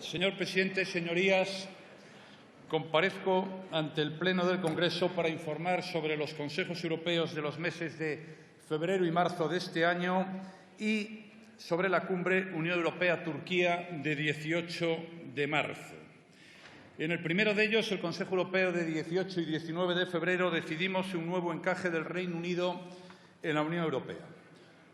Señor presidente, señorías, comparezco ante el Pleno del Congreso para informar sobre los consejos europeos de los meses de febrero y marzo de este año y sobre la cumbre Unión Europea-Turquía de 18 de marzo. En el primero de ellos, el Consejo Europeo de 18 y 19 de febrero, decidimos un nuevo encaje del Reino Unido en la Unión Europea.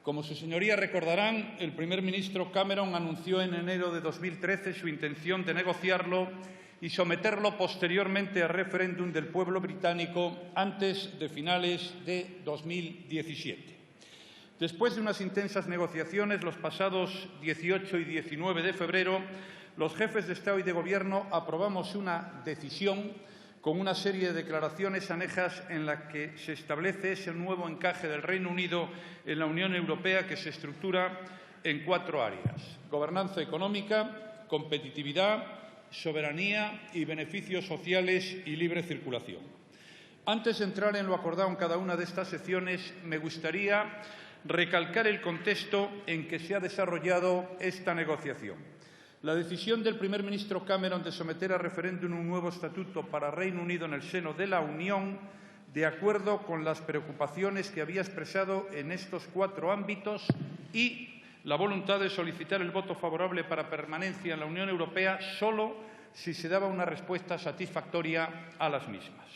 Como sus señorías recordarán, el primer ministro Cameron anunció en enero de 2013 su intención de negociarlo y someterlo posteriormente a referéndum del pueblo británico antes de finales de 2017. Después de unas intensas negociaciones, los pasados 18 y 19 de febrero, los jefes de Estado y de Gobierno aprobamos una decisión con una serie de declaraciones anejas en la que se establece ese nuevo encaje del Reino Unido en la Unión Europea que se estructura en 4 áreas: gobernanza económica, competitividad, soberanía y beneficios sociales y libre circulación. Antes de entrar en lo acordado en cada una de estas secciones, me gustaría recalcar el contexto en que se ha desarrollado esta negociación. La decisión del primer ministro Cameron de someter a referéndum un nuevo estatuto para Reino Unido en el seno de la Unión, de acuerdo con las preocupaciones que había expresado en estos 4 ámbitos, y la voluntad de solicitar el voto favorable para permanencia en la Unión Europea solo si se daba una respuesta satisfactoria a las mismas.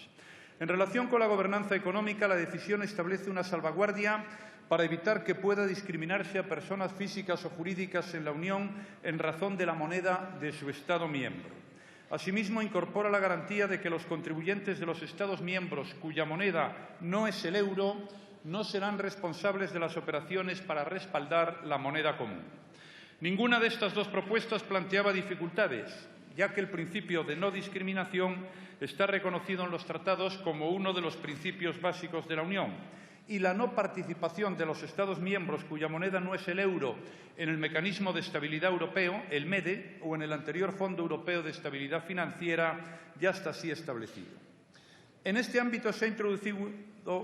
En relación con la gobernanza económica, la decisión establece una salvaguardia para evitar que pueda discriminarse a personas físicas o jurídicas en la Unión en razón de la moneda de su Estado miembro. Asimismo, incorpora la garantía de que los contribuyentes de los Estados miembros cuya moneda no es el euro no serán responsables de las operaciones para respaldar la moneda común. Ninguna de estas 2 propuestas planteaba dificultades, ya que el principio de no discriminación está reconocido en los tratados como uno de los principios básicos de la Unión, y la no participación de los Estados miembros cuya moneda no es el euro en el Mecanismo de Estabilidad Europeo, el MEDE, o en el anterior Fondo Europeo de Estabilidad Financiera, ya está así establecido. En este ámbito se ha introducido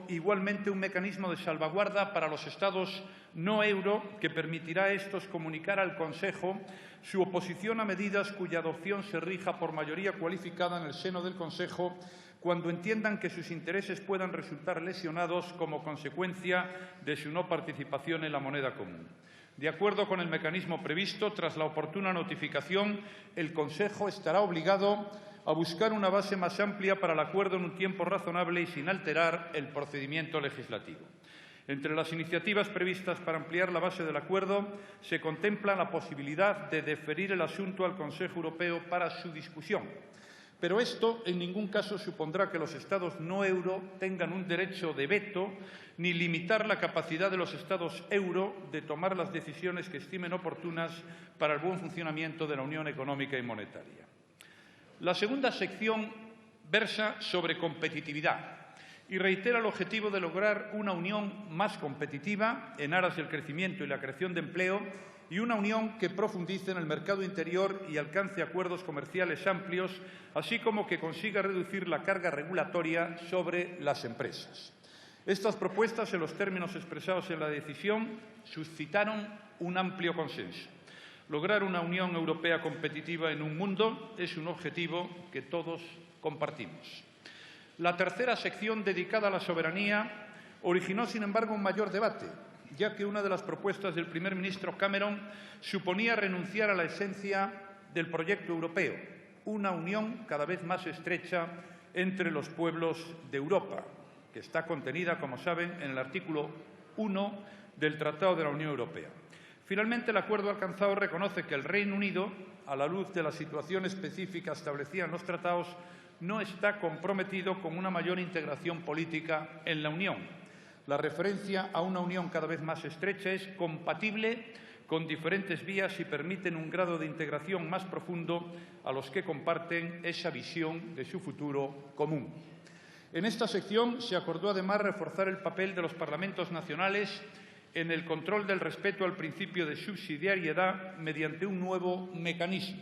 igualmente un mecanismo de salvaguarda para los Estados no euro que permitirá a estos comunicar al Consejo su oposición a medidas cuya adopción se rija por mayoría cualificada en el seno del Consejo cuando entiendan que sus intereses puedan resultar lesionados como consecuencia de su no participación en la moneda común. De acuerdo con el mecanismo previsto, tras la oportuna notificación, el Consejo estará obligado a buscar una base más amplia para el acuerdo en un tiempo razonable y sin alterar el procedimiento legislativo. Entre las iniciativas previstas para ampliar la base del acuerdo se contempla la posibilidad de deferir el asunto al Consejo Europeo para su discusión. Pero esto en ningún caso supondrá que los Estados no euro tengan un derecho de veto ni limitar la capacidad de los Estados euro de tomar las decisiones que estimen oportunas para el buen funcionamiento de la Unión Económica y Monetaria. La segunda sección versa sobre competitividad y reitera el objetivo de lograr una Unión más competitiva en aras del crecimiento y la creación de empleo y una Unión que profundice en el mercado interior y alcance acuerdos comerciales amplios, así como que consiga reducir la carga regulatoria sobre las empresas. Estas propuestas, en los términos expresados en la decisión, suscitaron un amplio consenso. Lograr una Unión Europea competitiva en un mundo es un objetivo que todos compartimos. La tercera sección, dedicada a la soberanía, originó, sin embargo, un mayor debate, ya que una de las propuestas del primer ministro Cameron suponía renunciar a la esencia del proyecto europeo, una unión cada vez más estrecha entre los pueblos de Europa, que está contenida, como saben, en el artículo 1 del Tratado de la Unión Europea. Finalmente, el acuerdo alcanzado reconoce que el Reino Unido, a la luz de la situación específica establecida en los tratados, no está comprometido con una mayor integración política en la Unión. La referencia a una unión cada vez más estrecha es compatible con diferentes vías y permiten un grado de integración más profundo a los que comparten esa visión de su futuro común. En esta sección se acordó además reforzar el papel de los parlamentos nacionales en el control del respeto al principio de subsidiariedad mediante un nuevo mecanismo.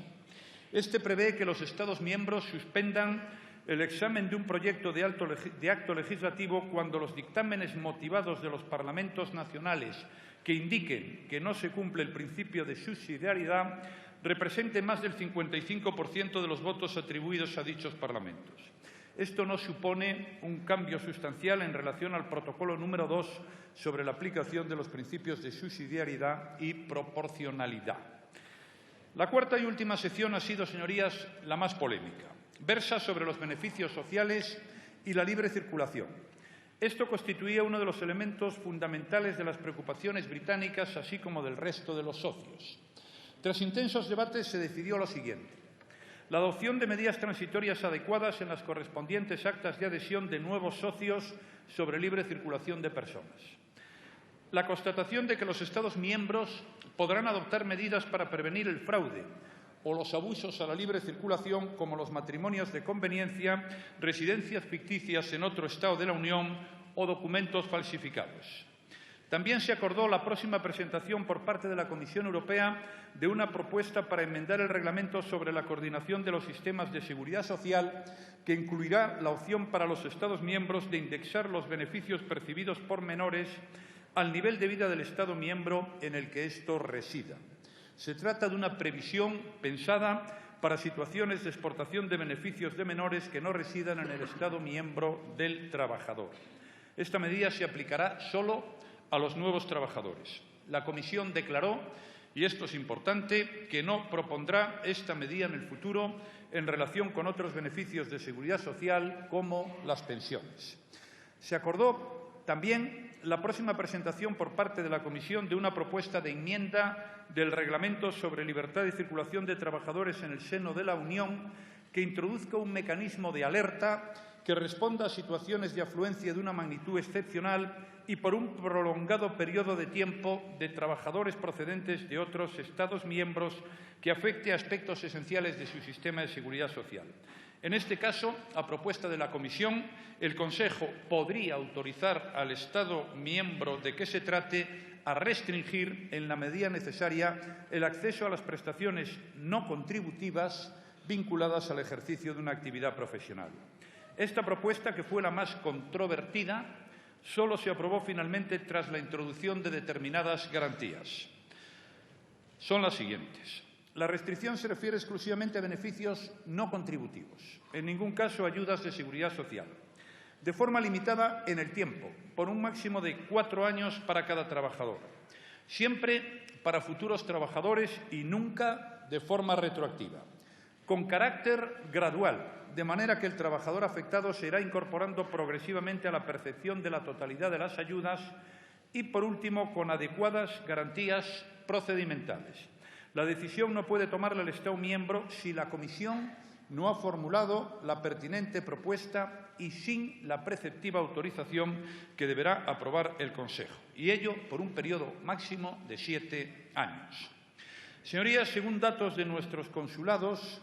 Este prevé que los Estados miembros suspendan el examen de un proyecto de acto legislativo cuando los dictámenes motivados de los parlamentos nacionales que indiquen que no se cumple el principio de subsidiariedad represente más del 55% de los votos atribuidos a dichos parlamentos. Esto no supone un cambio sustancial en relación al protocolo número 2 sobre la aplicación de los principios de subsidiariedad y proporcionalidad. La cuarta y última sección ha sido, señorías, la más polémica. Versa sobre los beneficios sociales y la libre circulación. Esto constituía uno de los elementos fundamentales de las preocupaciones británicas, así como del resto de los socios. Tras intensos debates se decidió lo siguiente: la adopción de medidas transitorias adecuadas en las correspondientes actas de adhesión de nuevos socios sobre libre circulación de personas. La constatación de que los Estados miembros podrán adoptar medidas para prevenir el fraude o los abusos a la libre circulación, como los matrimonios de conveniencia, residencias ficticias en otro Estado de la Unión o documentos falsificados. También se acordó la próxima presentación por parte de la Comisión Europea de una propuesta para enmendar el Reglamento sobre la coordinación de los sistemas de seguridad social, que incluirá la opción para los Estados miembros de indexar los beneficios percibidos por menores al nivel de vida del Estado miembro en el que estos residan. Se trata de una previsión pensada para situaciones de exportación de beneficios de menores que no residan en el Estado miembro del trabajador. Esta medida se aplicará solo a los nuevos trabajadores. La Comisión declaró, y esto es importante, que no propondrá esta medida en el futuro en relación con otros beneficios de seguridad social, como las pensiones. Se acordó también la próxima presentación por parte de la Comisión de una propuesta de enmienda del Reglamento sobre libertad de circulación de trabajadores en el seno de la Unión, que introduzca un mecanismo de alerta que responda a situaciones de afluencia de una magnitud excepcional y por un prolongado periodo de tiempo de trabajadores procedentes de otros Estados miembros que afecte a aspectos esenciales de su sistema de seguridad social. En este caso, a propuesta de la Comisión, el Consejo podría autorizar al Estado miembro de que se trate a restringir, en la medida necesaria, el acceso a las prestaciones no contributivas vinculadas al ejercicio de una actividad profesional. Esta propuesta, que fue la más controvertida, solo se aprobó finalmente tras la introducción de determinadas garantías. Son las siguientes. La restricción se refiere exclusivamente a beneficios no contributivos, en ningún caso ayudas de seguridad social, de forma limitada en el tiempo, por un máximo de 4 años para cada trabajador, siempre para futuros trabajadores y nunca de forma retroactiva, con carácter gradual, de manera que el trabajador afectado se irá incorporando progresivamente a la percepción de la totalidad de las ayudas y, por último, con adecuadas garantías procedimentales. La decisión no puede tomarla el Estado miembro si la Comisión no ha formulado la pertinente propuesta y sin la preceptiva autorización que deberá aprobar el Consejo, y ello por un periodo máximo de 7 años. Señorías, según datos de nuestros consulados,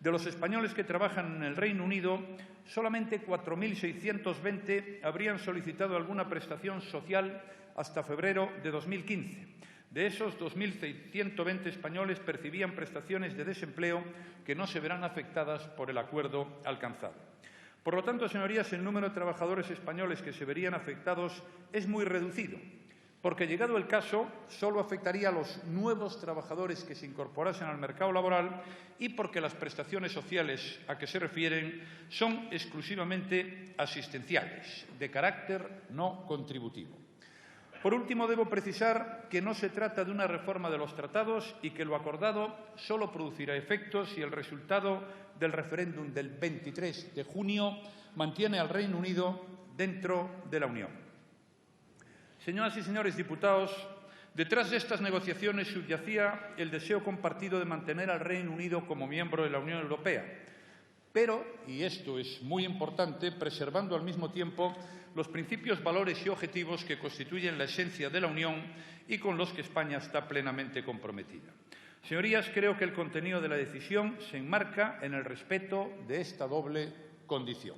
de los españoles que trabajan en el Reino Unido, solamente 4.620 habrían solicitado alguna prestación social hasta febrero de 2015. De esos, 2.120 españoles percibían prestaciones de desempleo que no se verán afectadas por el acuerdo alcanzado. Por lo tanto, señorías, el número de trabajadores españoles que se verían afectados es muy reducido, porque, llegado el caso, solo afectaría a los nuevos trabajadores que se incorporasen al mercado laboral y porque las prestaciones sociales a que se refieren son exclusivamente asistenciales, de carácter no contributivo. Por último, debo precisar que no se trata de una reforma de los tratados y que lo acordado solo producirá efectos si el resultado del referéndum del 23 de junio mantiene al Reino Unido dentro de la Unión. Señoras y señores diputados, detrás de estas negociaciones subyacía el deseo compartido de mantener al Reino Unido como miembro de la Unión Europea, pero, y esto es muy importante, preservando al mismo tiempo los principios, valores y objetivos que constituyen la esencia de la Unión y con los que España está plenamente comprometida. Señorías, creo que el contenido de la decisión se enmarca en el respeto de esta doble condición.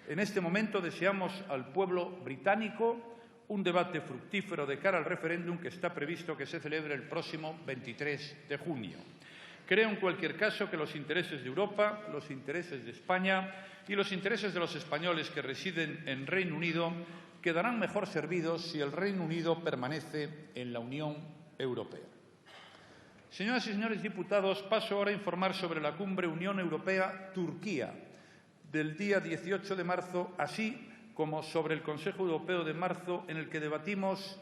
En este momento deseamos al pueblo británico un debate fructífero de cara al referéndum que está previsto que se celebre el próximo 23 de junio. Creo, en cualquier caso, que los intereses de Europa, los intereses de España y los intereses de los españoles que residen en Reino Unido quedarán mejor servidos si el Reino Unido permanece en la Unión Europea. Señoras y señores diputados, paso ahora a informar sobre la cumbre Unión Europea-Turquía del día 18 de marzo, así como sobre el Consejo Europeo de marzo, en el que debatimos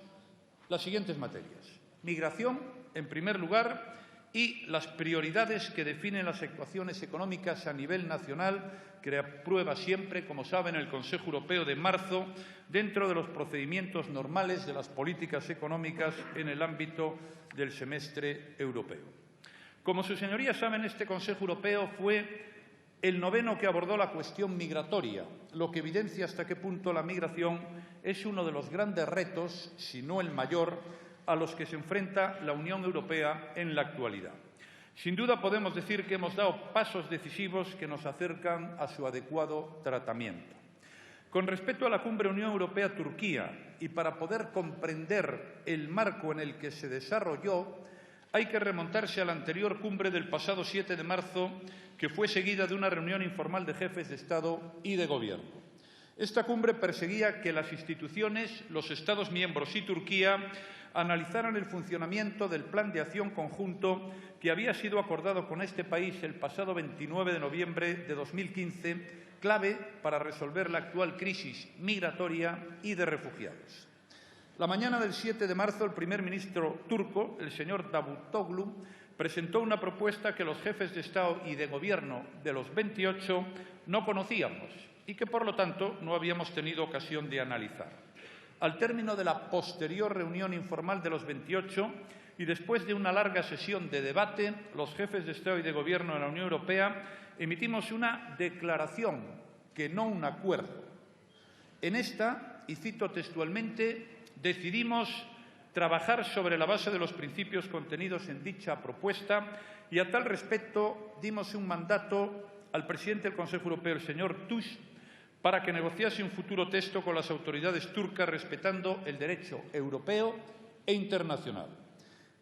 las siguientes materias. Migración, en primer lugar, y las prioridades que definen las actuaciones económicas a nivel nacional que aprueba siempre, como saben, el Consejo Europeo de marzo, dentro de los procedimientos normales de las políticas económicas en el ámbito del semestre europeo. Como sus señorías saben, este Consejo Europeo fue el noveno que abordó la cuestión migratoria, lo que evidencia hasta qué punto la migración es uno de los grandes retos, si no el mayor, a los que se enfrenta la Unión Europea en la actualidad. Sin duda podemos decir que hemos dado pasos decisivos que nos acercan a su adecuado tratamiento. Con respecto a la cumbre Unión Europea-Turquía, y para poder comprender el marco en el que se desarrolló, hay que remontarse a la anterior cumbre del pasado 7 de marzo, que fue seguida de una reunión informal de jefes de Estado y de Gobierno. Esta cumbre perseguía que las instituciones, los Estados miembros y Turquía analizaran el funcionamiento del Plan de Acción Conjunto que había sido acordado con este país el pasado 29 de noviembre de 2015, clave para resolver la actual crisis migratoria y de refugiados. La mañana del 7 de marzo, el primer ministro turco, el señor Davutoglu, presentó una propuesta que los jefes de Estado y de Gobierno de los 28 no conocíamos y que, por lo tanto, no habíamos tenido ocasión de analizar. Al término de la posterior reunión informal de los 28 y después de una larga sesión de debate, los jefes de Estado y de Gobierno de la Unión Europea emitimos una declaración, que no un acuerdo. En esta, y cito textualmente, decidimos trabajar sobre la base de los principios contenidos en dicha propuesta y a tal respecto dimos un mandato al presidente del Consejo Europeo, el señor Tusk, para que negociase un futuro texto con las autoridades turcas respetando el derecho europeo e internacional.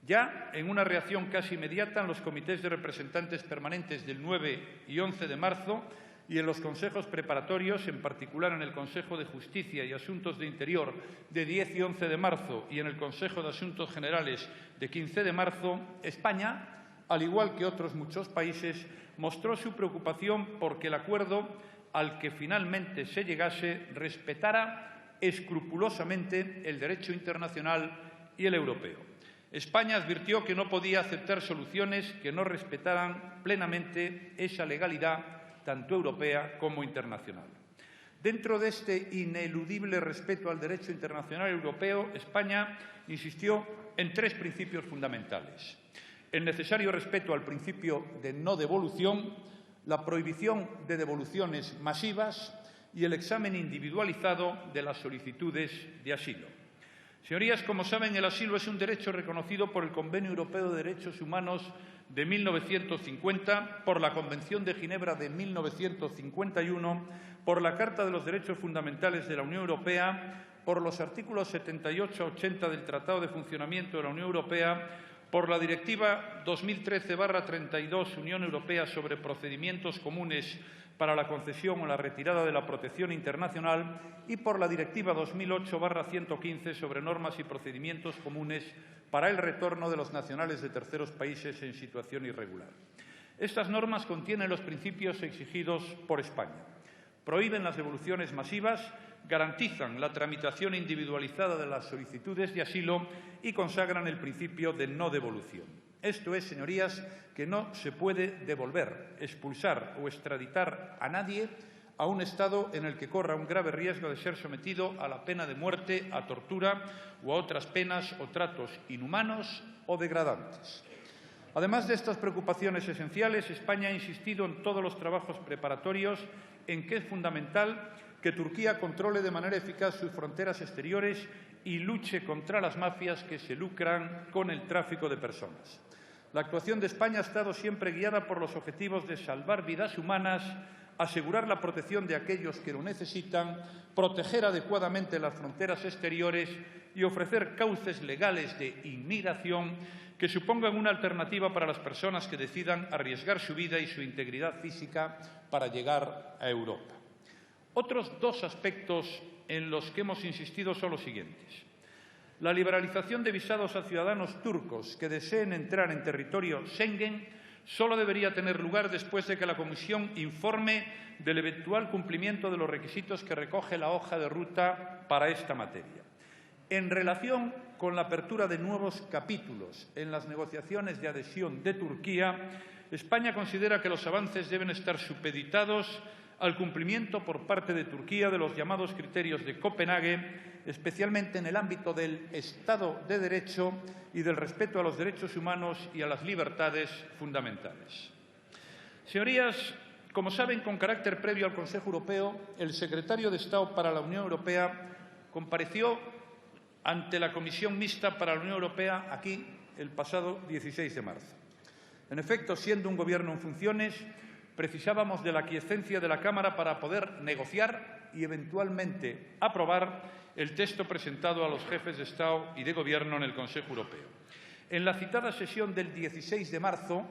Ya en una reacción casi inmediata en los comités de representantes permanentes del 9 y 11 de marzo y en los consejos preparatorios, en particular en el Consejo de Justicia y Asuntos de Interior de 10 y 11 de marzo y en el Consejo de Asuntos Generales de 15 de marzo, España, al igual que otros muchos países, mostró su preocupación porque el acuerdo al que finalmente se llegase respetara escrupulosamente el derecho internacional y el europeo. España advirtió que no podía aceptar soluciones que no respetaran plenamente esa legalidad, tanto europea como internacional. Dentro de este ineludible respeto al derecho internacional europeo, España insistió en tres principios fundamentales: el necesario respeto al principio de no devolución, la prohibición de devoluciones masivas y el examen individualizado de las solicitudes de asilo. Señorías, como saben, el asilo es un derecho reconocido por el Convenio Europeo de Derechos Humanos de 1950, por la Convención de Ginebra de 1951, por la Carta de los Derechos Fundamentales de la Unión Europea, por los artículos 78 a 80 del Tratado de Funcionamiento de la Unión Europea, por la Directiva 2013/32 Unión Europea sobre procedimientos comunes para la concesión o la retirada de la protección internacional y por la Directiva 2008/115 sobre normas y procedimientos comunes para el retorno de los nacionales de terceros países en situación irregular. Estas normas contienen los principios exigidos por España. Prohíben las devoluciones masivas, garantizan la tramitación individualizada de las solicitudes de asilo y consagran el principio de no devolución. Esto es, señorías, que no se puede devolver, expulsar o extraditar a nadie a un Estado en el que corra un grave riesgo de ser sometido a la pena de muerte, a tortura o a otras penas o tratos inhumanos o degradantes. Además de estas preocupaciones esenciales, España ha insistido en todos los trabajos preparatorios en que es fundamental que Turquía controle de manera eficaz sus fronteras exteriores y luche contra las mafias que se lucran con el tráfico de personas. La actuación de España ha estado siempre guiada por los objetivos de salvar vidas humanas, asegurar la protección de aquellos que lo necesitan, proteger adecuadamente las fronteras exteriores y ofrecer cauces legales de inmigración que supongan una alternativa para las personas que decidan arriesgar su vida y su integridad física para llegar a Europa. Otros dos aspectos en los que hemos insistido son los siguientes. la liberalización de visados a ciudadanos turcos que deseen entrar en territorio Schengen solo debería tener lugar después de que la Comisión informe del eventual cumplimiento de los requisitos que recoge la hoja de ruta para esta materia. En relación con la apertura de nuevos capítulos en las negociaciones de adhesión de Turquía, España considera que los avances deben estar supeditados al cumplimiento por parte de Turquía de los llamados criterios de Copenhague, especialmente en el ámbito del Estado de Derecho y del respeto a los derechos humanos y a las libertades fundamentales. Señorías, como saben, con carácter previo al Consejo Europeo, el secretario de Estado para la Unión Europea compareció ante la Comisión Mixta para la Unión Europea aquí el pasado 16 de marzo. En efecto, siendo un Gobierno en funciones, precisábamos de la aquiescencia de la Cámara para poder negociar y, eventualmente, aprobar el texto presentado a los jefes de Estado y de Gobierno en el Consejo Europeo. En la citada sesión del 16 de marzo,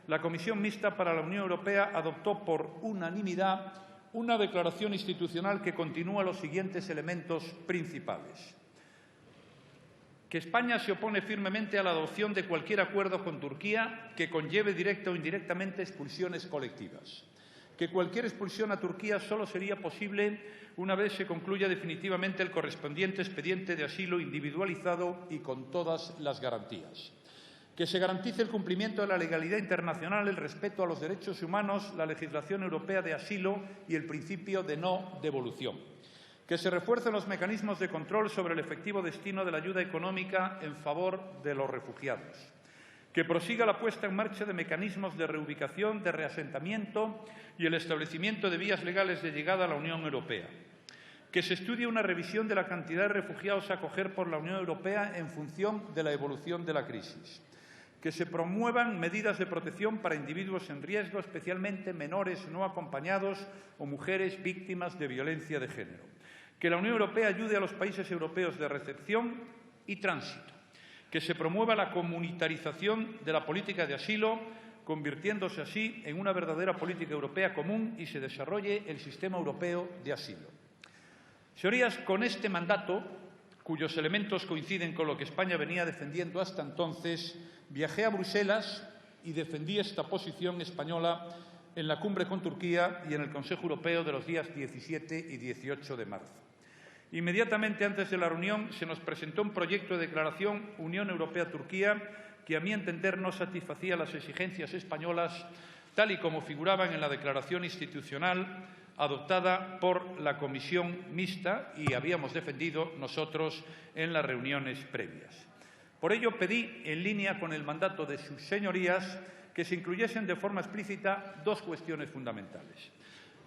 la Comisión Mixta para la Unión Europea adoptó por unanimidad una declaración institucional que continúa los siguientes elementos principales: que España se opone firmemente a la adopción de cualquier acuerdo con Turquía que conlleve directa o indirectamente expulsiones colectivas, que cualquier expulsión a Turquía solo sería posible una vez se concluya definitivamente el correspondiente expediente de asilo individualizado y con todas las garantías, que se garantice el cumplimiento de la legalidad internacional, el respeto a los derechos humanos, la legislación europea de asilo y el principio de no devolución, que se refuercen los mecanismos de control sobre el efectivo destino de la ayuda económica en favor de los refugiados, que prosiga la puesta en marcha de mecanismos de reubicación, de reasentamiento y el establecimiento de vías legales de llegada a la Unión Europea, que se estudie una revisión de la cantidad de refugiados a acoger por la Unión Europea en función de la evolución de la crisis, que se promuevan medidas de protección para individuos en riesgo, especialmente menores no acompañados o mujeres víctimas de violencia de género, que la Unión Europea ayude a los países europeos de recepción y tránsito, que se promueva la comunitarización de la política de asilo, convirtiéndose así en una verdadera política europea común y se desarrolle el sistema europeo de asilo. Señorías, con este mandato, cuyos elementos coinciden con lo que España venía defendiendo hasta entonces, viajé a Bruselas y defendí esta posición española en la cumbre con Turquía y en el Consejo Europeo de los días 17 y 18 de marzo. Inmediatamente antes de la reunión se nos presentó un proyecto de declaración Unión Europea-Turquía que, a mi entender, no satisfacía las exigencias españolas tal y como figuraban en la declaración institucional adoptada por la Comisión Mixta y habíamos defendido nosotros en las reuniones previas. Por ello, pedí, en línea con el mandato de sus señorías, que se incluyesen de forma explícita dos cuestiones fundamentales: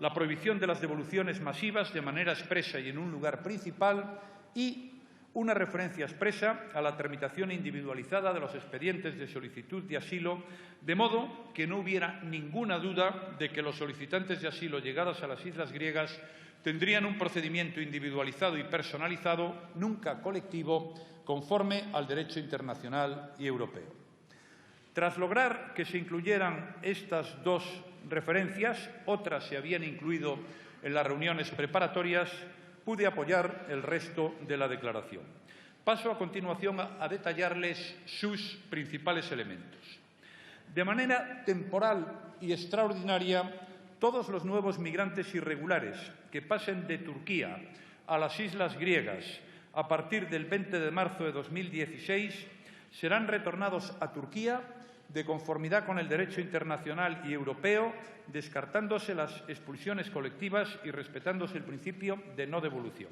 la prohibición de las devoluciones masivas de manera expresa y en un lugar principal y una referencia expresa a la tramitación individualizada de los expedientes de solicitud de asilo, de modo que no hubiera ninguna duda de que los solicitantes de asilo llegados a las islas griegas tendrían un procedimiento individualizado y personalizado, nunca colectivo, conforme al derecho internacional y europeo. Tras lograr que se incluyeran estas dos referencias, otras se habían incluido en las reuniones preparatorias, pude apoyar el resto de la declaración. Paso a continuación a detallarles sus principales elementos. De manera temporal y extraordinaria, todos los nuevos migrantes irregulares que pasen de Turquía a las islas griegas a partir del 20 de marzo de 2016 serán retornados a Turquía de conformidad con el derecho internacional y europeo, descartándose las expulsiones colectivas y respetándose el principio de no devolución.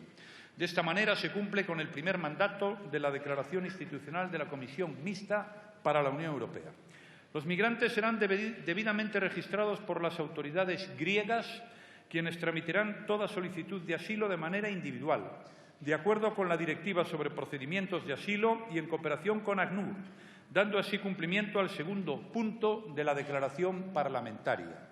De esta manera se cumple con el primer mandato de la declaración institucional de la Comisión Mixta para la Unión Europea. Los migrantes serán debidamente registrados por las autoridades griegas, quienes tramitarán toda solicitud de asilo de manera individual, de acuerdo con la Directiva sobre procedimientos de asilo y en cooperación con ACNUR, dando así cumplimiento al segundo punto de la declaración parlamentaria.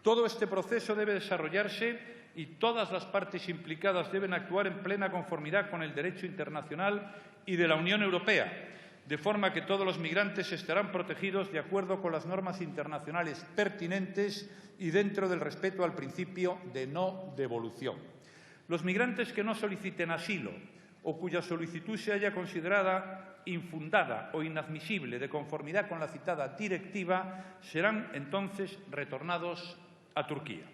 Todo este proceso debe desarrollarse y todas las partes implicadas deben actuar en plena conformidad con el derecho internacional y de la Unión Europea, de forma que todos los migrantes estarán protegidos de acuerdo con las normas internacionales pertinentes y dentro del respeto al principio de no devolución. Los migrantes que no soliciten asilo o cuya solicitud se haya considerada infundada o inadmisible de conformidad con la citada directiva serán entonces retornados a Turquía.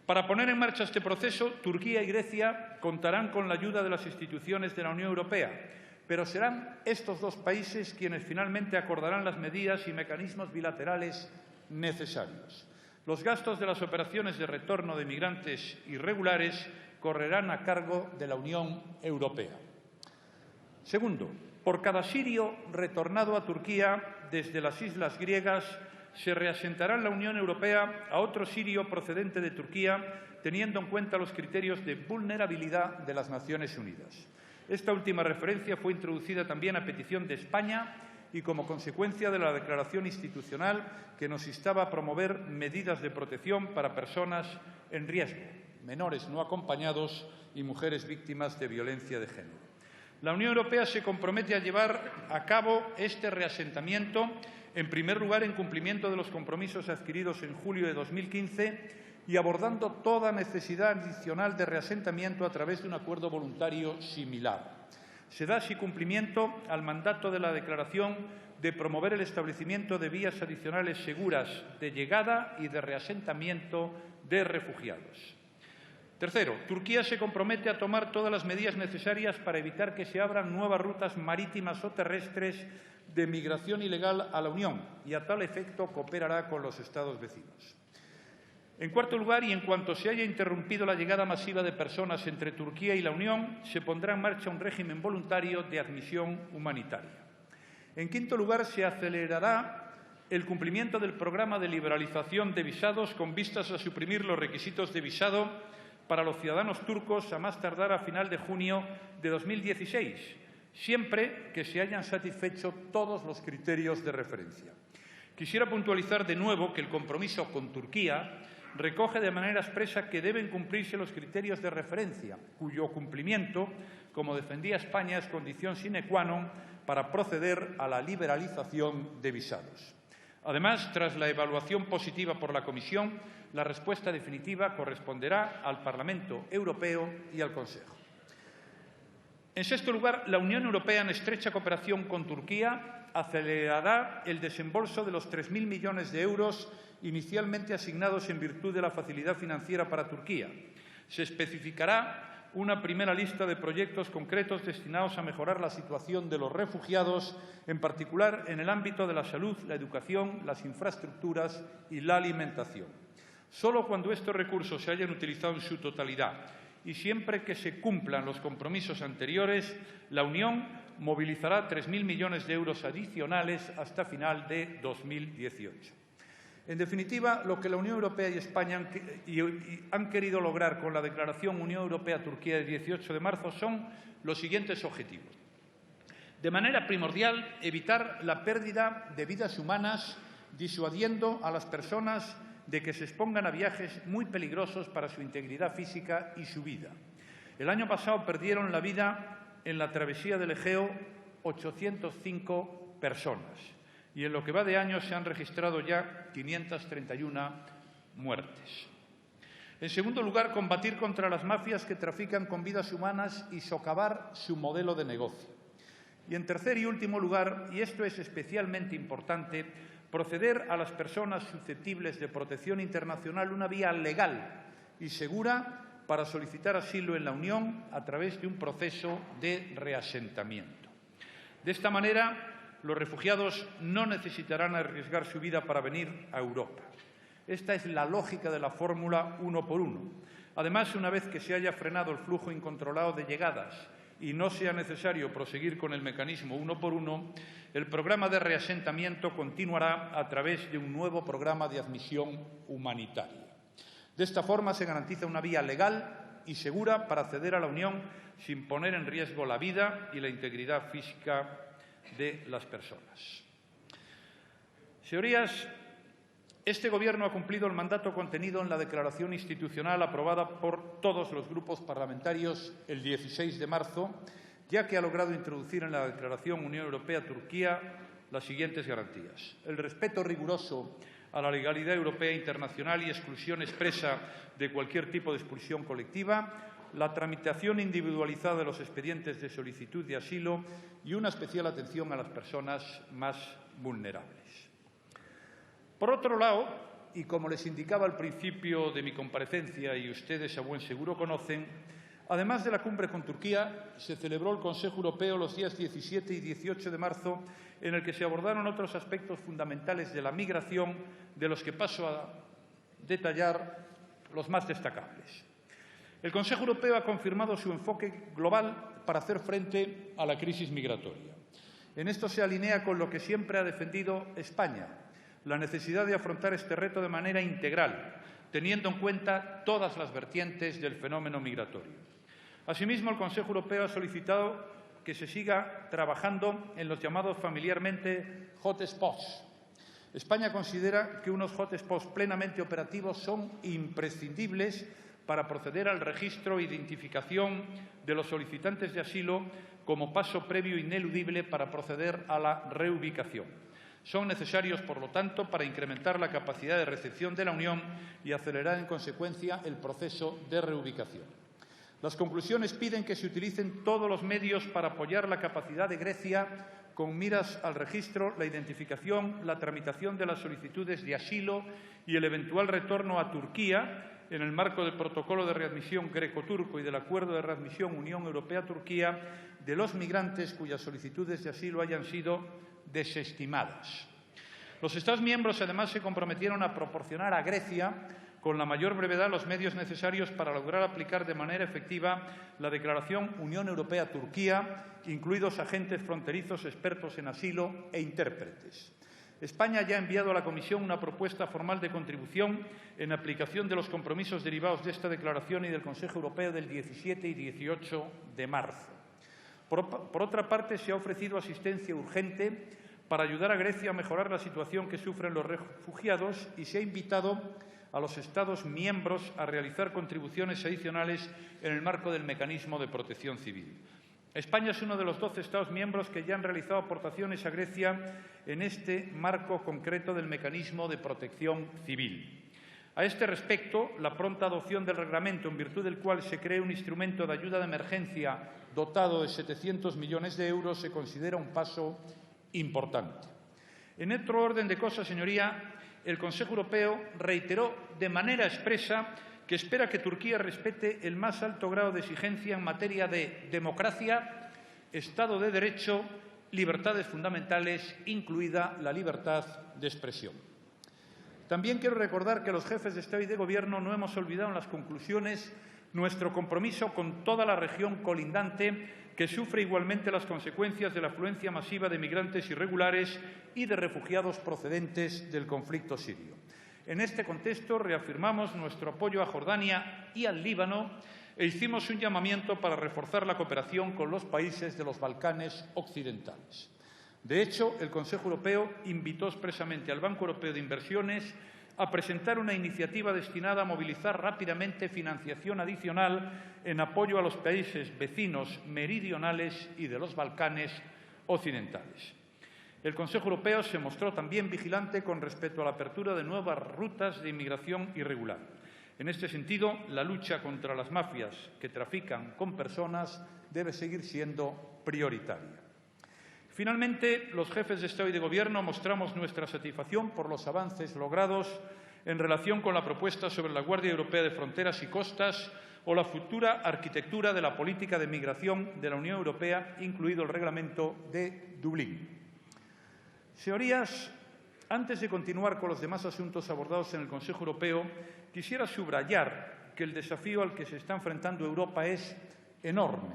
Para poner en marcha este proceso, Turquía y Grecia contarán con la ayuda de las instituciones de la Unión Europea, pero serán estos dos países quienes finalmente acordarán las medidas y mecanismos bilaterales necesarios. Los gastos de las operaciones de retorno de migrantes irregulares correrán a cargo de la Unión Europea. Segundo, por cada sirio retornado a Turquía desde las islas griegas, se reasentará en la Unión Europea a otro sirio procedente de Turquía, teniendo en cuenta los criterios de vulnerabilidad de las Naciones Unidas. Esta última referencia fue introducida también a petición de España y como consecuencia de la declaración institucional que nos instaba a promover medidas de protección para personas en riesgo, menores no acompañados y mujeres víctimas de violencia de género. La Unión Europea se compromete a llevar a cabo este reasentamiento, en primer lugar, en cumplimiento de los compromisos adquiridos en julio de 2015 y abordando toda necesidad adicional de reasentamiento a través de un acuerdo voluntario similar. Se da así cumplimiento al mandato de la Declaración de promover el establecimiento de vías adicionales seguras de llegada y de reasentamiento de refugiados. Tercero, Turquía se compromete a tomar todas las medidas necesarias para evitar que se abran nuevas rutas marítimas o terrestres de migración ilegal a la Unión y, a tal efecto, cooperará con los Estados vecinos. En cuarto lugar, y en cuanto se haya interrumpido la llegada masiva de personas entre Turquía y la Unión, se pondrá en marcha un régimen voluntario de admisión humanitaria. En quinto lugar, se acelerará el cumplimiento del programa de liberalización de visados con vistas a suprimir los requisitos de visado para los ciudadanos turcos a más tardar a final de junio de 2016, siempre que se hayan satisfecho todos los criterios de referencia. Quisiera puntualizar de nuevo que el compromiso con Turquía recoge de manera expresa que deben cumplirse los criterios de referencia, cuyo cumplimiento, como defendía España, es condición sine qua non para proceder a la liberalización de visados. Además, tras la evaluación positiva por la Comisión, la respuesta definitiva corresponderá al Parlamento Europeo y al Consejo. En sexto lugar, la Unión Europea, en estrecha cooperación con Turquía, acelerará el desembolso de los 3.000 millones de euros inicialmente asignados en virtud de la facilidad financiera para Turquía. Se especificará una primera lista de proyectos concretos destinados a mejorar la situación de los refugiados, en particular en el ámbito de la salud, la educación, las infraestructuras y la alimentación. Solo cuando estos recursos se hayan utilizado en su totalidad y siempre que se cumplan los compromisos anteriores, la Unión movilizará 3.000 millones de euros adicionales hasta final de 2018. En definitiva, lo que la Unión Europea y España han querido lograr con la Declaración Unión Europea-Turquía del 18 de marzo son los siguientes objetivos. De manera primordial, evitar la pérdida de vidas humanas, disuadiendo a las personas de que se expongan a viajes muy peligrosos para su integridad física y su vida. El año pasado perdieron la vida en la travesía del Egeo 805 personas. Y en lo que va de año se han registrado ya 531 muertes. En segundo lugar, combatir contra las mafias que trafican con vidas humanas y socavar su modelo de negocio. Y en tercer y último lugar, y esto es especialmente importante, proceder a las personas susceptibles de protección internacional una vía legal y segura para solicitar asilo en la Unión a través de un proceso de reasentamiento. De esta manera, los refugiados no necesitarán arriesgar su vida para venir a Europa. Esta es la lógica de la fórmula uno por uno. Además, una vez que se haya frenado el flujo incontrolado de llegadas y no sea necesario proseguir con el mecanismo uno por uno, el programa de reasentamiento continuará a través de un nuevo programa de admisión humanitaria. De esta forma se garantiza una vía legal y segura para acceder a la Unión sin poner en riesgo la vida y la integridad física de las personas. Señorías, este Gobierno ha cumplido el mandato contenido en la declaración institucional aprobada por todos los grupos parlamentarios el 16 de marzo, ya que ha logrado introducir en la Declaración Unión Europea-Turquía las siguientes garantías: el respeto riguroso a la legalidad europea e internacional y exclusión expresa de cualquier tipo de expulsión colectiva, la tramitación individualizada de los expedientes de solicitud de asilo y una especial atención a las personas más vulnerables. Por otro lado, y como les indicaba al principio de mi comparecencia y ustedes a buen seguro conocen, además de la cumbre con Turquía, se celebró el Consejo Europeo los días 17 y 18 de marzo, en el que se abordaron otros aspectos fundamentales de la migración, de los que paso a detallar los más destacables. El Consejo Europeo ha confirmado su enfoque global para hacer frente a la crisis migratoria. En esto se alinea con lo que siempre ha defendido España, la necesidad de afrontar este reto de manera integral, teniendo en cuenta todas las vertientes del fenómeno migratorio. Asimismo, el Consejo Europeo ha solicitado que se siga trabajando en los llamados familiarmente hotspots. España considera que unos hotspots plenamente operativos son imprescindibles para proceder al registro e identificación de los solicitantes de asilo como paso previo ineludible para proceder a la reubicación. Son necesarios, por lo tanto, para incrementar la capacidad de recepción de la Unión y acelerar, en consecuencia, el proceso de reubicación. Las conclusiones piden que se utilicen todos los medios para apoyar la capacidad de Grecia con miras al registro, la identificación, la tramitación de las solicitudes de asilo y el eventual retorno a Turquía en el marco del protocolo de readmisión greco-turco y del acuerdo de readmisión Unión Europea-Turquía de los migrantes cuyas solicitudes de asilo hayan sido desestimadas. Los Estados miembros, además, se comprometieron a proporcionar a Grecia con la mayor brevedad los medios necesarios para lograr aplicar de manera efectiva la Declaración Unión Europea-Turquía, incluidos agentes fronterizos expertos en asilo e intérpretes. España ya ha enviado a la Comisión una propuesta formal de contribución en aplicación de los compromisos derivados de esta declaración y del Consejo Europeo del 17 y 18 de marzo. Por otra parte, se ha ofrecido asistencia urgente para ayudar a Grecia a mejorar la situación que sufren los refugiados y se ha invitado a los Estados miembros a realizar contribuciones adicionales en el marco del mecanismo de protección civil. España es uno de los 12 Estados miembros que ya han realizado aportaciones a Grecia en este marco concreto del mecanismo de protección civil. A este respecto, la pronta adopción del reglamento, en virtud del cual se crea un instrumento de ayuda de emergencia dotado de 700 millones de euros, se considera un paso importante. En otro orden de cosas, señoría, el Consejo Europeo reiteró de manera expresa que espera que Turquía respete el más alto grado de exigencia en materia de democracia, Estado de Derecho, libertades fundamentales, incluida la libertad de expresión. También quiero recordar que los jefes de Estado y de Gobierno no hemos olvidado en las conclusiones nuestro compromiso con toda la región colindante que sufre igualmente las consecuencias de la afluencia masiva de migrantes irregulares y de refugiados procedentes del conflicto sirio. En este contexto, reafirmamos nuestro apoyo a Jordania y al Líbano e hicimos un llamamiento para reforzar la cooperación con los países de los Balcanes occidentales. De hecho, el Consejo Europeo invitó expresamente al Banco Europeo de Inversiones a presentar una iniciativa destinada a movilizar rápidamente financiación adicional en apoyo a los países vecinos meridionales y de los Balcanes occidentales. El Consejo Europeo se mostró también vigilante con respecto a la apertura de nuevas rutas de inmigración irregular. En este sentido, la lucha contra las mafias que trafican con personas debe seguir siendo prioritaria. Finalmente, los jefes de Estado y de Gobierno mostramos nuestra satisfacción por los avances logrados en relación con la propuesta sobre la Guardia Europea de Fronteras y Costas o la futura arquitectura de la política de migración de la Unión Europea, incluido el Reglamento de Dublín. Señorías, antes de continuar con los demás asuntos abordados en el Consejo Europeo, quisiera subrayar que el desafío al que se está enfrentando Europa es enorme.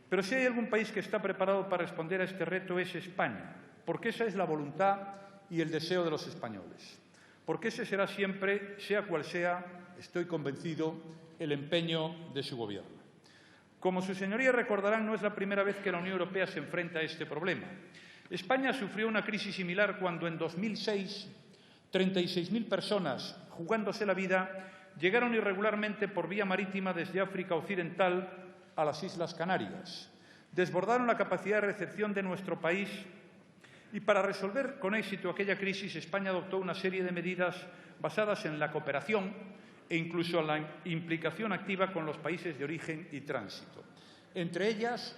Pero si hay algún país que está preparado para responder a este reto es España, porque esa es la voluntad y el deseo de los españoles. Porque ese será siempre, sea cual sea, estoy convencido, el empeño de su Gobierno. Como sus señorías recordarán, no es la primera vez que la Unión Europea se enfrenta a este problema. España sufrió una crisis similar cuando en 2006 36.000 personas, jugándose la vida, llegaron irregularmente por vía marítima desde África Occidental a las Islas Canarias. Desbordaron la capacidad de recepción de nuestro país y para resolver con éxito aquella crisis España adoptó una serie de medidas basadas en la cooperación, e incluso a la implicación activa con los países de origen y tránsito. Entre ellas,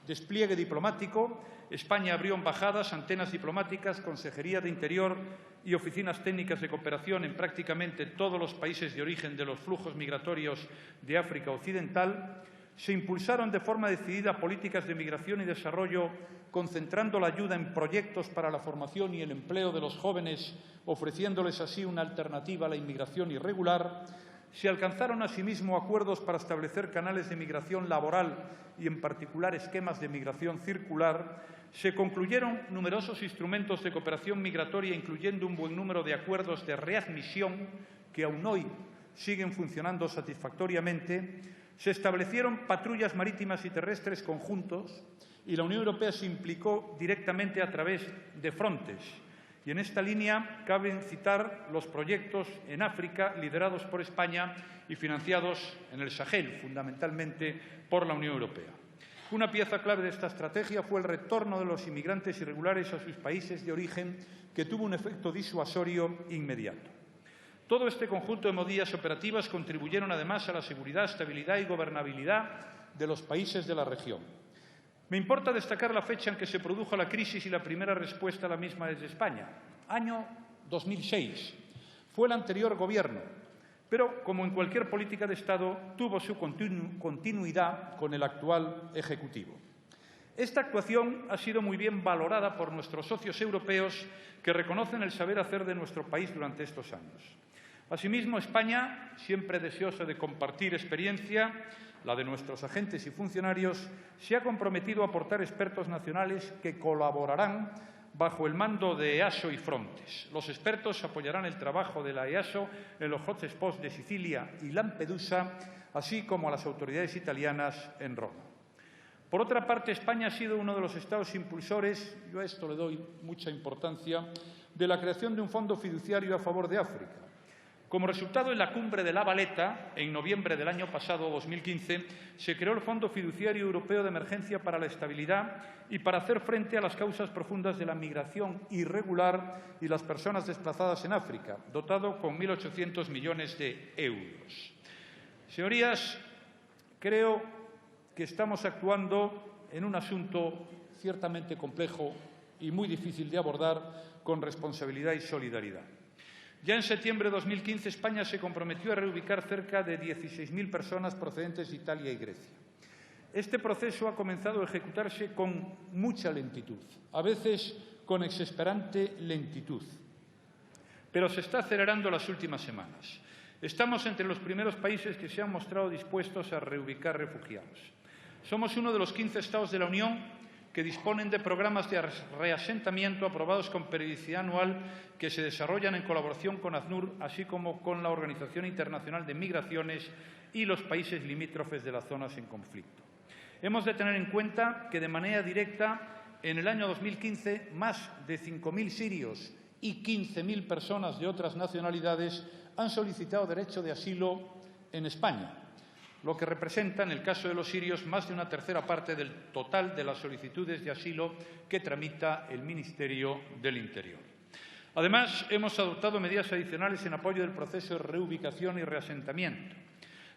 despliegue diplomático. España abrió embajadas, antenas diplomáticas, Consejería de Interior y oficinas técnicas de cooperación en prácticamente todos los países de origen de los flujos migratorios de África Occidental. Se impulsaron de forma decidida políticas de migración y desarrollo, concentrando la ayuda en proyectos para la formación y el empleo de los jóvenes, ofreciéndoles así una alternativa a la inmigración irregular. Se alcanzaron asimismo acuerdos para establecer canales de migración laboral y, en particular, esquemas de migración circular. Se concluyeron numerosos instrumentos de cooperación migratoria, incluyendo un buen número de acuerdos de readmisión que aún hoy siguen funcionando satisfactoriamente. Se establecieron patrullas marítimas y terrestres conjuntos y la Unión Europea se implicó directamente a través de Frontex. Y en esta línea caben citar los proyectos en África liderados por España y financiados en el Sahel, fundamentalmente por la Unión Europea. Una pieza clave de esta estrategia fue el retorno de los inmigrantes irregulares a sus países de origen, que tuvo un efecto disuasorio inmediato. Todo este conjunto de medidas operativas contribuyeron además a la seguridad, estabilidad y gobernabilidad de los países de la región. Me importa destacar la fecha en que se produjo la crisis y la primera respuesta a la misma desde España. Año 2006. Fue el anterior Gobierno, pero, como en cualquier política de Estado, tuvo su continuidad con el actual Ejecutivo. Esta actuación ha sido muy bien valorada por nuestros socios europeos, que reconocen el saber hacer de nuestro país durante estos años. Asimismo, España, siempre deseosa de compartir experiencia, la de nuestros agentes y funcionarios, se ha comprometido a aportar expertos nacionales que colaborarán bajo el mando de EASO y Frontex. Los expertos apoyarán el trabajo de la EASO en los hotspots de Sicilia y Lampedusa, así como a las autoridades italianas en Roma. Por otra parte, España ha sido uno de los Estados impulsores, yo a esto le doy mucha importancia, de la creación de un fondo fiduciario a favor de África. Como resultado, en la cumbre de La Valeta, en noviembre del año pasado, 2015, se creó el Fondo Fiduciario Europeo de Emergencia para la Estabilidad y para hacer frente a las causas profundas de la migración irregular y las personas desplazadas en África, dotado con 1.800 millones de euros. Señorías, creo que estamos actuando en un asunto ciertamente complejo y muy difícil de abordar con responsabilidad y solidaridad. Ya en septiembre de 2015, España se comprometió a reubicar cerca de 16.000 personas procedentes de Italia y Grecia. Este proceso ha comenzado a ejecutarse con mucha lentitud, a veces con exasperante lentitud, pero se está acelerando las últimas semanas. Estamos entre los primeros países que se han mostrado dispuestos a reubicar refugiados. Somos uno de los 15 Estados de la Unión que disponen de programas de reasentamiento aprobados con periodicidad anual que se desarrollan en colaboración con ACNUR, así como con la Organización Internacional de Migraciones y los países limítrofes de las zonas en conflicto. Hemos de tener en cuenta que, de manera directa, en el año 2015, más de 5.000 sirios y 15.000 personas de otras nacionalidades han solicitado derecho de asilo en España, lo que representa, en el caso de los sirios, más de una tercera parte del total de las solicitudes de asilo que tramita el Ministerio del Interior. Además, hemos adoptado medidas adicionales en apoyo del proceso de reubicación y reasentamiento.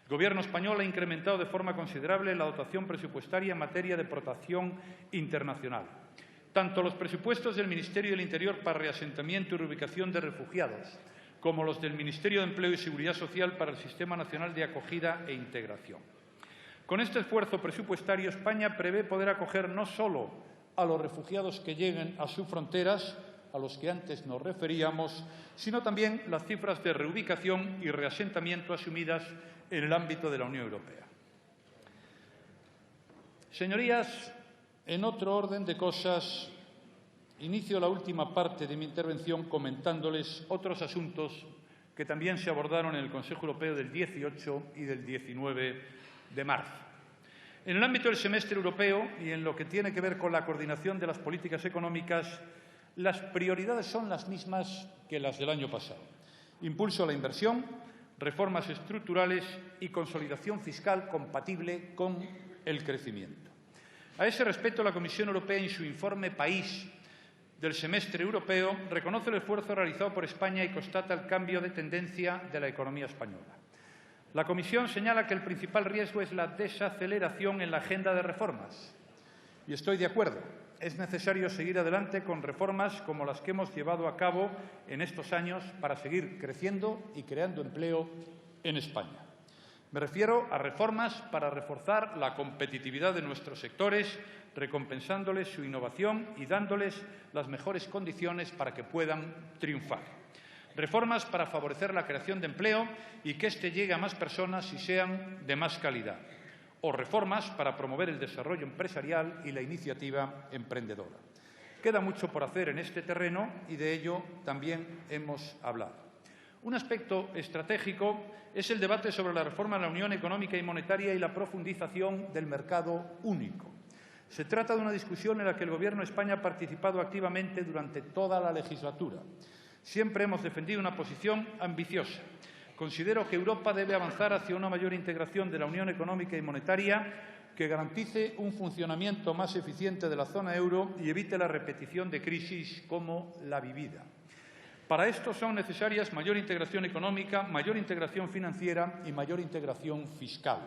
El Gobierno español ha incrementado de forma considerable la dotación presupuestaria en materia de protección internacional. Tanto los presupuestos del Ministerio del Interior para reasentamiento y reubicación de refugiados, como los del Ministerio de Empleo y Seguridad Social para el Sistema Nacional de Acogida e Integración. Con este esfuerzo presupuestario, España prevé poder acoger no solo a los refugiados que lleguen a sus fronteras, a los que antes nos referíamos, sino también las cifras de reubicación y reasentamiento asumidas en el ámbito de la Unión Europea. Señorías, en otro orden de cosas, inicio la última parte de mi intervención comentándoles otros asuntos que también se abordaron en el Consejo Europeo del 18 y del 19 de marzo. En el ámbito del semestre europeo y en lo que tiene que ver con la coordinación de las políticas económicas, las prioridades son las mismas que las del año pasado. Impulso a la inversión, reformas estructurales y consolidación fiscal compatible con el crecimiento. A ese respecto, la Comisión Europea, en su informe país del semestre europeo, reconoce el esfuerzo realizado por España y constata el cambio de tendencia de la economía española. La Comisión señala que el principal riesgo es la desaceleración en la agenda de reformas. Y estoy de acuerdo. Es necesario seguir adelante con reformas como las que hemos llevado a cabo en estos años para seguir creciendo y creando empleo en España. Me refiero a reformas para reforzar la competitividad de nuestros sectores, recompensándoles su innovación y dándoles las mejores condiciones para que puedan triunfar. Reformas para favorecer la creación de empleo y que éste llegue a más personas y sean de más calidad. O reformas para promover el desarrollo empresarial y la iniciativa emprendedora. Queda mucho por hacer en este terreno y de ello también hemos hablado. Un aspecto estratégico es el debate sobre la reforma de la Unión Económica y Monetaria y la profundización del mercado único. Se trata de una discusión en la que el Gobierno de España ha participado activamente durante toda la legislatura. Siempre hemos defendido una posición ambiciosa. Considero que Europa debe avanzar hacia una mayor integración de la Unión Económica y Monetaria que garantice un funcionamiento más eficiente de la zona euro y evite la repetición de crisis como la vivida. Para esto son necesarias mayor integración económica, mayor integración financiera y mayor integración fiscal.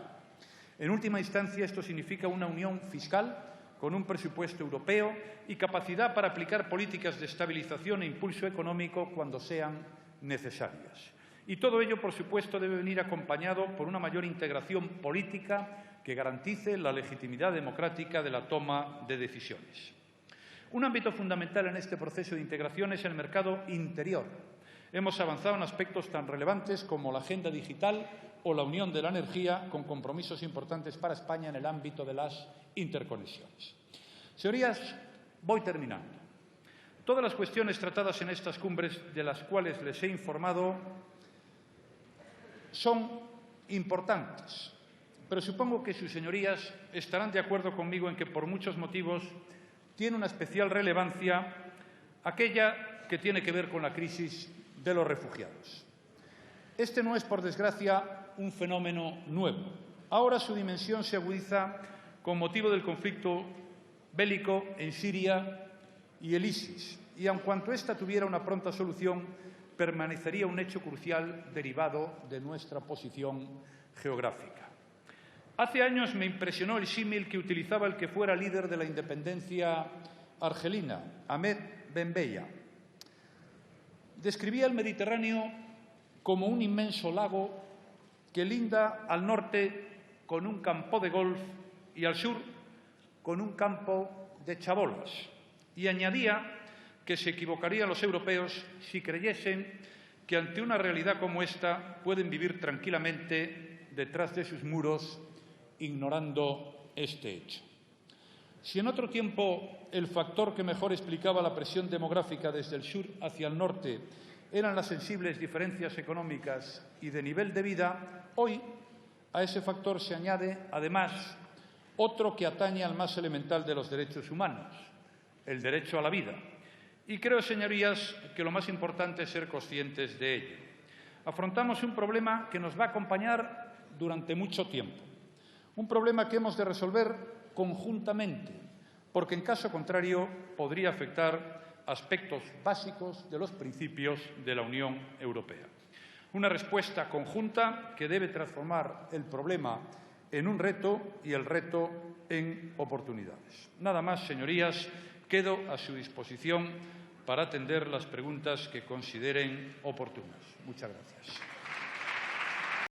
En última instancia, esto significa una unión fiscal con un presupuesto europeo y capacidad para aplicar políticas de estabilización e impulso económico cuando sean necesarias. Y todo ello, por supuesto, debe venir acompañado por una mayor integración política que garantice la legitimidad democrática de la toma de decisiones. Un ámbito fundamental en este proceso de integración es el mercado interior. Hemos avanzado en aspectos tan relevantes como la agenda digital o la unión de la energía, con compromisos importantes para España en el ámbito de las interconexiones. Señorías, voy terminando. Todas las cuestiones tratadas en estas cumbres, de las cuales les he informado, son importantes, pero supongo que sus señorías estarán de acuerdo conmigo en que, por muchos motivos, tiene una especial relevancia aquella que tiene que ver con la crisis de los refugiados. Este no es, por desgracia, un fenómeno nuevo. Ahora su dimensión se agudiza con motivo del conflicto bélico en Siria y el ISIS, y aun cuanto ésta tuviera una pronta solución, permanecería un hecho crucial derivado de nuestra posición geográfica. Hace años me impresionó el símil que utilizaba el que fuera líder de la independencia argelina, Ahmed Ben Bella. Describía el Mediterráneo como un inmenso lago que linda al norte con un campo de golf y al sur con un campo de chabolas. Y añadía que se equivocarían los europeos si creyesen que ante una realidad como esta pueden vivir tranquilamente detrás de sus muros ignorando este hecho. Si en otro tiempo el factor que mejor explicaba la presión demográfica desde el sur hacia el norte eran las sensibles diferencias económicas y de nivel de vida, hoy a ese factor se añade, además, otro que atañe al más elemental de los derechos humanos, el derecho a la vida. Y creo, señorías, que lo más importante es ser conscientes de ello. Afrontamos un problema que nos va a acompañar durante mucho tiempo, un problema que hemos de resolver conjuntamente, porque en caso contrario podría afectar aspectos básicos de los principios de la Unión Europea. Una respuesta conjunta que debe transformar el problema en un reto y el reto en oportunidades. Nada más, señorías, quedo a su disposición para atender las preguntas que consideren oportunas. Muchas gracias.